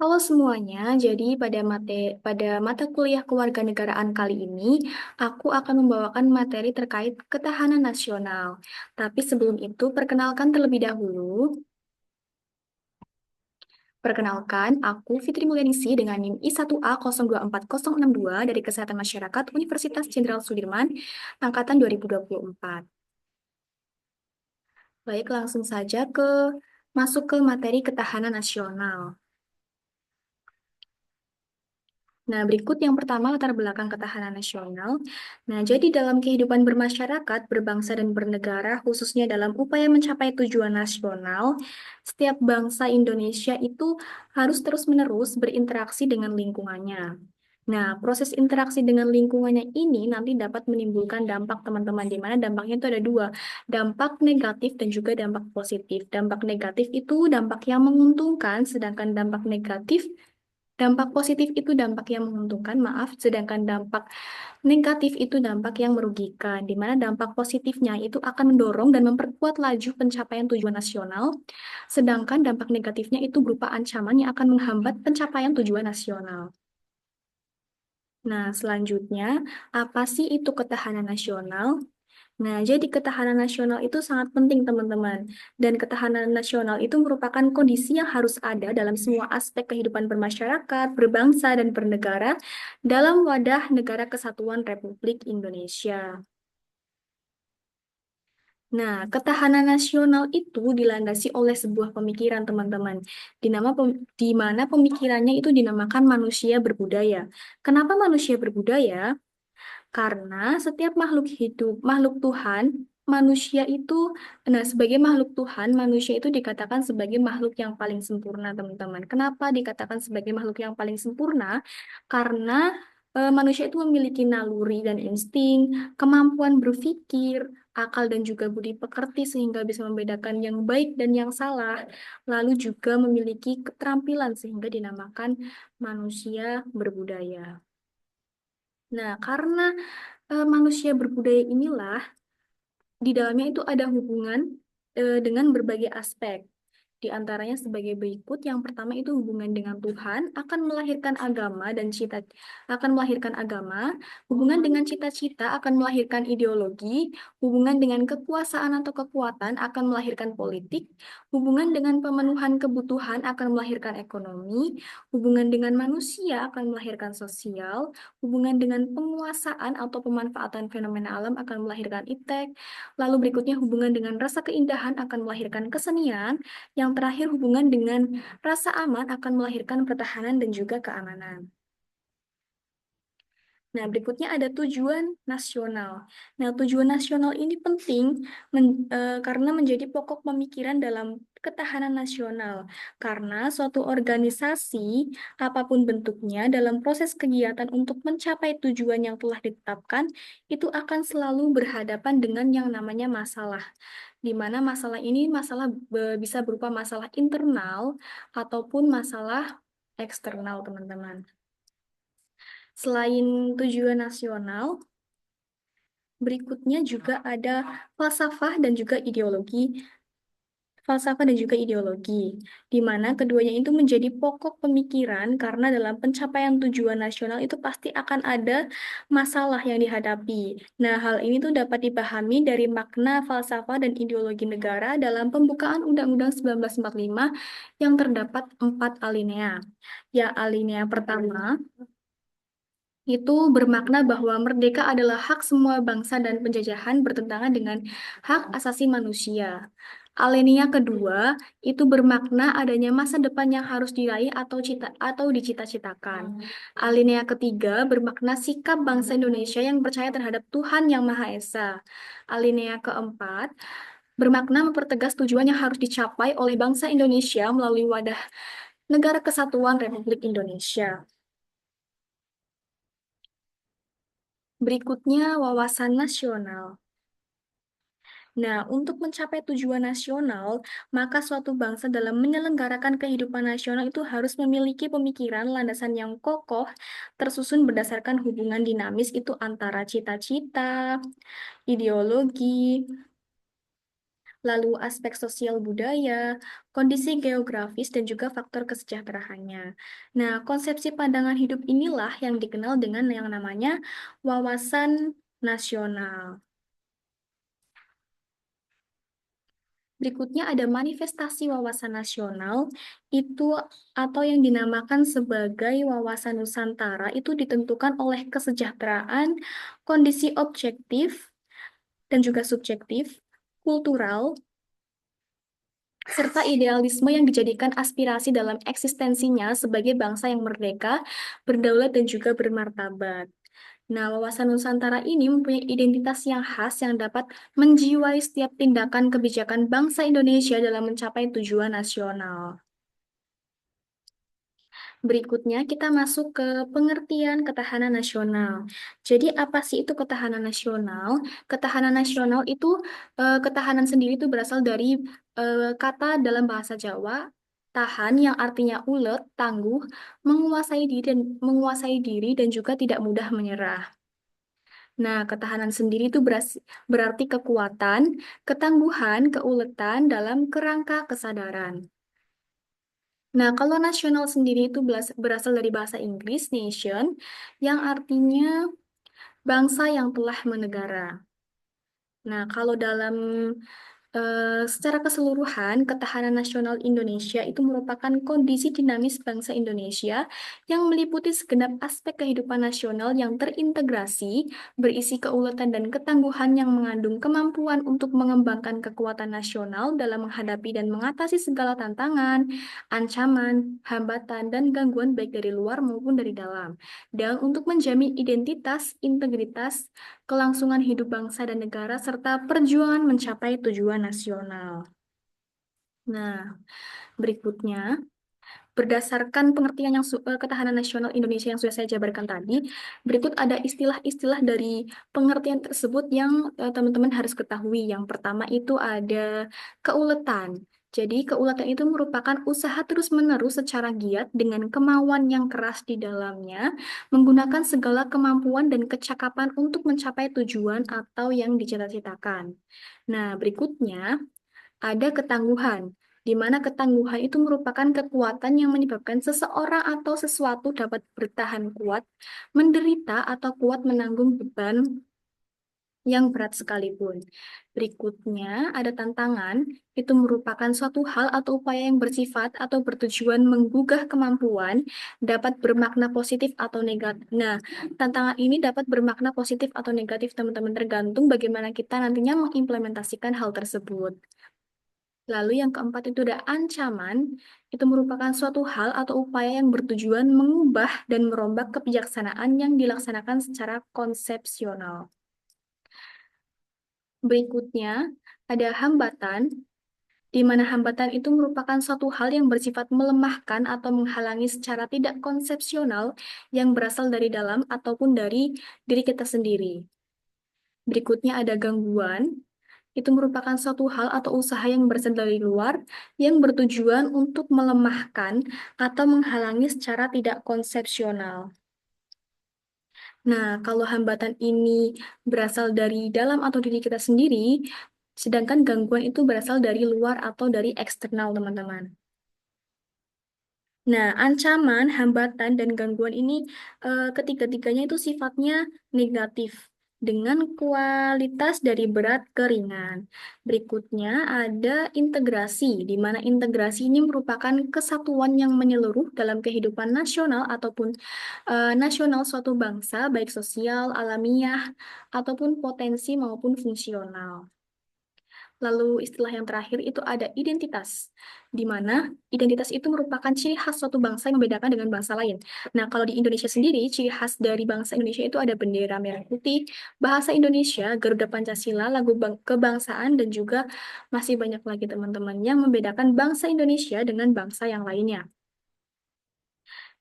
Halo semuanya, jadi pada mata kuliah kewarganegaraan kali ini, aku akan membawakan materi terkait ketahanan nasional. Tapi sebelum itu, perkenalkan terlebih dahulu. Perkenalkan, aku Fitri Mulyanisi dengan NIM I1A024062 dari Kesehatan Masyarakat Universitas Jenderal Sudirman, Angkatan 2024. Baik, langsung saja masuk ke materi ketahanan nasional. Nah, berikut yang pertama latar belakang ketahanan nasional. Nah, jadi dalam kehidupan bermasyarakat, berbangsa dan bernegara, khususnya dalam upaya mencapai tujuan nasional, setiap bangsa Indonesia itu harus terus-menerus berinteraksi dengan lingkungannya. Nah, proses interaksi dengan lingkungannya ini nanti dapat menimbulkan dampak teman-teman, di mana dampaknya itu ada dua, dampak negatif dan juga dampak positif. Dampak negatif itu dampak yang menguntungkan, sedangkan dampak positif itu dampak yang menguntungkan, maaf, sedangkan dampak negatif itu dampak yang merugikan, di mana dampak positifnya itu akan mendorong dan memperkuat laju pencapaian tujuan nasional, sedangkan dampak negatifnya itu berupa ancaman yang akan menghambat pencapaian tujuan nasional. Nah, selanjutnya, apa sih itu ketahanan nasional? Nah, jadi ketahanan nasional itu sangat penting, teman-teman. Dan ketahanan nasional itu merupakan kondisi yang harus ada dalam semua aspek kehidupan bermasyarakat, berbangsa, dan bernegara dalam wadah Negara Kesatuan Republik Indonesia. Nah, ketahanan nasional itu dilandasi oleh sebuah pemikiran, teman-teman. Di mana pemikirannya itu dinamakan manusia berbudaya. Kenapa manusia berbudaya? Karena setiap makhluk hidup, makhluk Tuhan, manusia itu, nah sebagai makhluk Tuhan, manusia itu dikatakan sebagai makhluk yang paling sempurna, teman-teman. Kenapa dikatakan sebagai makhluk yang paling sempurna? Karena manusia itu memiliki naluri dan insting, kemampuan berpikir, akal dan juga budi pekerti sehingga bisa membedakan yang baik dan yang salah, lalu juga memiliki keterampilan sehingga dinamakan manusia berbudaya. Nah, karena manusia berbudaya inilah di dalamnya itu ada hubungan dengan berbagai aspek. Di antaranya sebagai berikut, yang pertama itu hubungan dengan Tuhan akan melahirkan agama, hubungan dengan cita-cita akan melahirkan ideologi, hubungan dengan kekuasaan atau kekuatan akan melahirkan politik, hubungan dengan pemenuhan kebutuhan akan melahirkan ekonomi, hubungan dengan manusia akan melahirkan sosial, hubungan dengan penguasaan atau pemanfaatan fenomena alam akan melahirkan iptek. Lalu berikutnya hubungan dengan rasa keindahan akan melahirkan kesenian. Yang terakhir hubungan dengan rasa aman akan melahirkan pertahanan dan juga keamanan. Nah, berikutnya ada tujuan nasional. Nah, tujuan nasional ini penting karena menjadi pokok pemikiran dalam ketahanan nasional. Karena suatu organisasi, apapun bentuknya, dalam proses kegiatan untuk mencapai tujuan yang telah ditetapkan, itu akan selalu berhadapan dengan yang namanya masalah. Di mana masalah ini bisa berupa masalah internal ataupun masalah eksternal, teman-teman. Selain tujuan nasional, berikutnya juga ada falsafah dan juga ideologi. Falsafah dan juga ideologi, di mana keduanya itu menjadi pokok pemikiran karena dalam pencapaian tujuan nasional itu pasti akan ada masalah yang dihadapi. Nah, hal ini tuh dapat dipahami dari makna falsafah dan ideologi negara dalam pembukaan Undang-Undang 1945 yang terdapat 4 alinea. Ya, alinea pertama itu bermakna bahwa merdeka adalah hak semua bangsa dan penjajahan bertentangan dengan hak asasi manusia. Alinea kedua itu bermakna adanya masa depan yang harus diraih atau dicita-citakan. Alinea ketiga bermakna sikap bangsa Indonesia yang percaya terhadap Tuhan Yang Maha Esa. Alinea keempat bermakna mempertegas tujuan yang harus dicapai oleh bangsa Indonesia melalui wadah Negara Kesatuan Republik Indonesia. Berikutnya, wawasan nasional. Nah, untuk mencapai tujuan nasional, maka suatu bangsa dalam menyelenggarakan kehidupan nasional itu harus memiliki pemikiran landasan yang kokoh, tersusun berdasarkan hubungan dinamis itu antara cita-cita, ideologi, lalu aspek sosial budaya, kondisi geografis, dan juga faktor kesejahteraannya. Nah, konsepsi pandangan hidup inilah yang dikenal dengan yang namanya wawasan nasional. Berikutnya ada manifestasi wawasan nasional itu atau yang dinamakan sebagai wawasan Nusantara itu ditentukan oleh kesejahteraan, kondisi objektif dan juga subjektif, kultural, serta idealisme yang dijadikan aspirasi dalam eksistensinya sebagai bangsa yang merdeka, berdaulat dan juga bermartabat. Nah, wawasan Nusantara ini mempunyai identitas yang khas yang dapat menjiwai setiap tindakan kebijakan bangsa Indonesia dalam mencapai tujuan nasional. Berikutnya, kita masuk ke pengertian ketahanan nasional. Jadi, apa sih itu ketahanan nasional? Ketahanan nasional itu, ketahanan sendiri itu berasal dari kata dalam bahasa Jawa, tahan yang artinya ulet, tangguh, menguasai diri dan juga tidak mudah menyerah. Nah, ketahanan sendiri itu berarti kekuatan, ketangguhan, keuletan dalam kerangka kesadaran. Nah, kalau nasional sendiri itu berasal dari bahasa Inggris, nation, yang artinya bangsa yang telah menegara. Nah, kalau dalam secara keseluruhan, ketahanan nasional Indonesia itu merupakan kondisi dinamis bangsa Indonesia yang meliputi segenap aspek kehidupan nasional yang terintegrasi, berisi keuletan dan ketangguhan yang mengandung kemampuan untuk mengembangkan kekuatan nasional dalam menghadapi dan mengatasi segala tantangan, ancaman, hambatan, dan gangguan baik dari luar maupun dari dalam, dan untuk menjamin identitas, integritas, kelangsungan hidup bangsa dan negara, serta perjuangan mencapai tujuan nasional. Nah, berikutnya, berdasarkan pengertian ketahanan nasional Indonesia yang sudah saya jabarkan tadi, berikut ada istilah-istilah dari pengertian tersebut yang teman-teman harus ketahui. Yang pertama itu ada keuletan. Jadi, keuletan itu merupakan usaha terus-menerus secara giat dengan kemauan yang keras di dalamnya, menggunakan segala kemampuan dan kecakapan untuk mencapai tujuan atau yang dicita-citakan. Nah, berikutnya ada ketangguhan, di mana ketangguhan itu merupakan kekuatan yang menyebabkan seseorang atau sesuatu dapat bertahan kuat, menderita, atau kuat menanggung beban yang berat sekalipun. Berikutnya, ada tantangan, itu merupakan suatu hal atau upaya yang bersifat atau bertujuan menggugah kemampuan, dapat bermakna positif atau negatif. Nah, tantangan ini dapat bermakna positif atau negatif, teman-teman, tergantung bagaimana kita nantinya mengimplementasikan hal tersebut. Lalu yang keempat itu ada ancaman, itu merupakan suatu hal atau upaya yang bertujuan mengubah dan merombak kebijaksanaan yang dilaksanakan secara konsepsional. Berikutnya, ada hambatan, di mana hambatan itu merupakan suatu hal yang bersifat melemahkan atau menghalangi secara tidak konsepsional yang berasal dari dalam ataupun dari diri kita sendiri. Berikutnya ada gangguan, itu merupakan suatu hal atau usaha yang berasal dari luar yang bertujuan untuk melemahkan atau menghalangi secara tidak konsepsional. Nah, kalau hambatan ini berasal dari dalam atau diri kita sendiri, sedangkan gangguan itu berasal dari luar atau dari eksternal, teman-teman. Nah, ancaman, hambatan, dan gangguan ini ketiga-tiganya itu sifatnya negatif dengan kualitas dari berat ke ringan. Berikutnya ada integrasi, di mana integrasi ini merupakan kesatuan yang menyeluruh dalam kehidupan nasional ataupun nasional suatu bangsa, baik sosial, alamiah, ataupun potensi maupun fungsional. Lalu istilah yang terakhir itu ada identitas, di mana identitas itu merupakan ciri khas suatu bangsa yang membedakan dengan bangsa lain. Nah, kalau di Indonesia sendiri, ciri khas dari bangsa Indonesia itu ada bendera merah putih, bahasa Indonesia, Garuda Pancasila, lagu kebangsaan, dan juga masih banyak lagi teman-teman yang membedakan bangsa Indonesia dengan bangsa yang lainnya.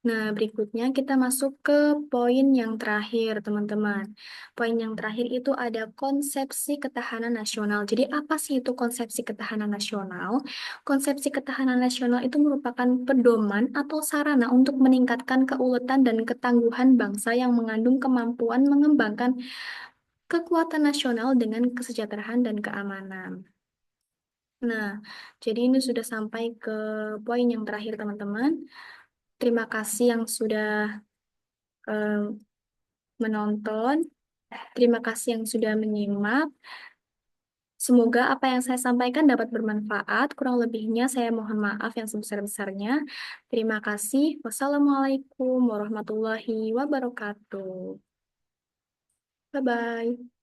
Nah, berikutnya kita masuk ke poin yang terakhir, teman-teman. Poin yang terakhir itu ada konsepsi ketahanan nasional. Jadi, apa sih itu konsepsi ketahanan nasional? Konsepsi ketahanan nasional itu merupakan pedoman atau sarana untuk meningkatkan keuletan dan ketangguhan bangsa yang mengandung kemampuan mengembangkan kekuatan nasional dengan kesejahteraan dan keamanan. Nah, jadi ini sudah sampai ke poin yang terakhir, teman-teman. Terima kasih yang sudah eh, menonton. Terima kasih yang sudah menyimak. Semoga apa yang saya sampaikan dapat bermanfaat. Kurang lebihnya saya mohon maaf yang sebesar-besarnya. Terima kasih. Wassalamualaikum warahmatullahi wabarakatuh. Bye-bye.